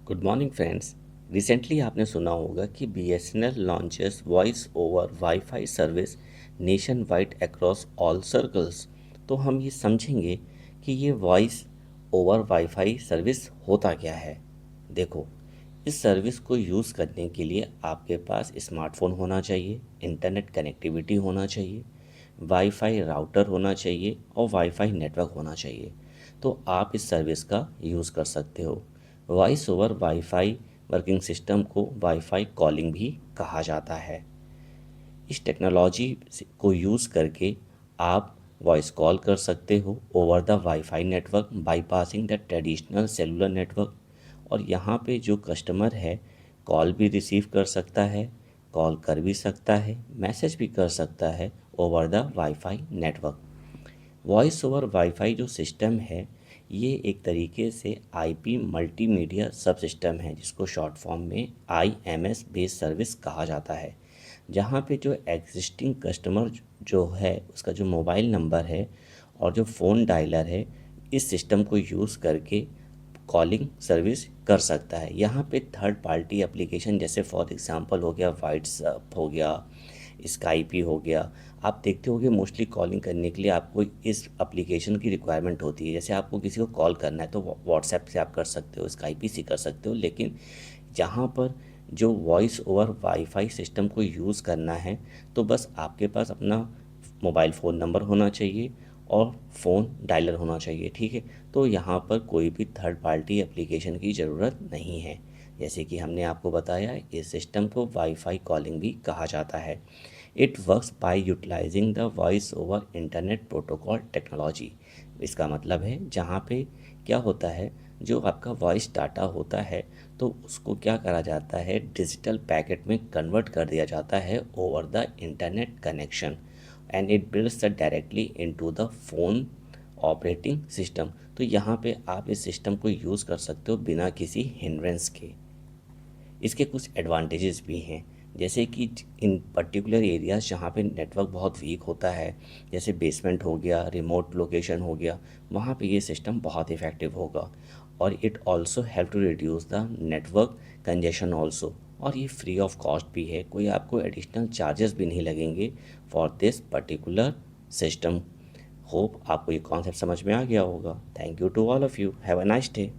Good morning friends. Recently आपने सुना होगा कि BSNL launches voice over wifi service nation wide across all circles. तो हम ये समझेंगे कि ये वॉइस ओवर वाईफाई सर्विस होता क्या है। देखो, इस सर्विस को यूज़ करने के लिए आपके पास स्मार्टफ़ोन होना चाहिए, इंटरनेट कनेक्टिविटी होना चाहिए, वाईफाई राउटर होना चाहिए और वाईफाई नेटवर्क होना चाहिए। तो आप इस सर्विस का यूज़ कर सकते हो। Voice over wifi working system को वाईफाई कॉलिंग भी कहा जाता है। इस टेक्नोलॉजी को यूज़ करके आप वॉइस कॉल कर सकते हो over the wifi network bypassing the traditional cellular network. और यहाँ पे जो कस्टमर है, कॉल भी रिसीव कर सकता है, कॉल कर भी सकता है, मैसेज भी कर सकता है over the wifi network. Voice over wifi जो सिस्टम है, ये एक तरीके से आईपी मल्टीमीडिया सब सिस्टम है, जिसको शॉर्ट फॉर्म में आईएमएस बेस्ड सर्विस कहा जाता है। जहाँ पे जो एग्जिस्टिंग कस्टमर जो है, उसका जो मोबाइल नंबर है और जो फ़ोन डायलर है, इस सिस्टम को यूज़ करके कॉलिंग सर्विस कर सकता है। यहाँ पे थर्ड पार्टी एप्लीकेशन जैसे फॉर एग्जांपल हो गया व्हाट्सएप हो गया, स्काइपी हो गया। आप देखते होंगे मोस्टली कॉलिंग करने के लिए आपको इस एप्लीकेशन की रिक्वायरमेंट होती है। जैसे आपको किसी को कॉल करना है तो व्हाट्सएप से आप कर सकते हो, स्काइपी से कर सकते हो। लेकिन जहाँ पर जो वॉइस ओवर वाईफाई सिस्टम को यूज़ करना है, तो बस आपके पास अपना मोबाइल फ़ोन नंबर होना चाहिए और फ़ोन डायलर होना चाहिए, ठीक है। तो यहाँ पर कोई भी थर्ड पार्टी एप्लीकेशन की ज़रूरत नहीं है। जैसे कि हमने आपको बताया, इस सिस्टम को वाईफाई कॉलिंग भी कहा जाता है। It works by utilising the voice over internet protocol technology. इसका मतलब है, जहाँ पे क्या होता है, जो आपका वॉइस डाटा होता है, तो उसको क्या करा जाता है, डिजिटल पैकेट में कन्वर्ट कर दिया जाता है over the internet connection and it builds directly into the phone operating system. तो यहाँ पे आप इस सिस्टम को यूज़ कर सकते हो बिना किसी हिंड्रेंस के। इसके कुछ एडवांटेजेस भी हैं, जैसे कि इन पर्टिकुलर एरियाज़ जहाँ पे नेटवर्क बहुत वीक होता है, जैसे बेसमेंट हो गया, रिमोट लोकेशन हो गया, वहाँ पे ये सिस्टम बहुत इफ़ेक्टिव होगा। और it also help to reduce the network congestion also. और ये फ्री ऑफ कॉस्ट भी है, कोई आपको एडिशनल चार्जेस भी नहीं लगेंगे for this particular system. Hope आपको ये कॉन्सेप्ट समझ में आ गया होगा। Thank you to all of you, have a nice day.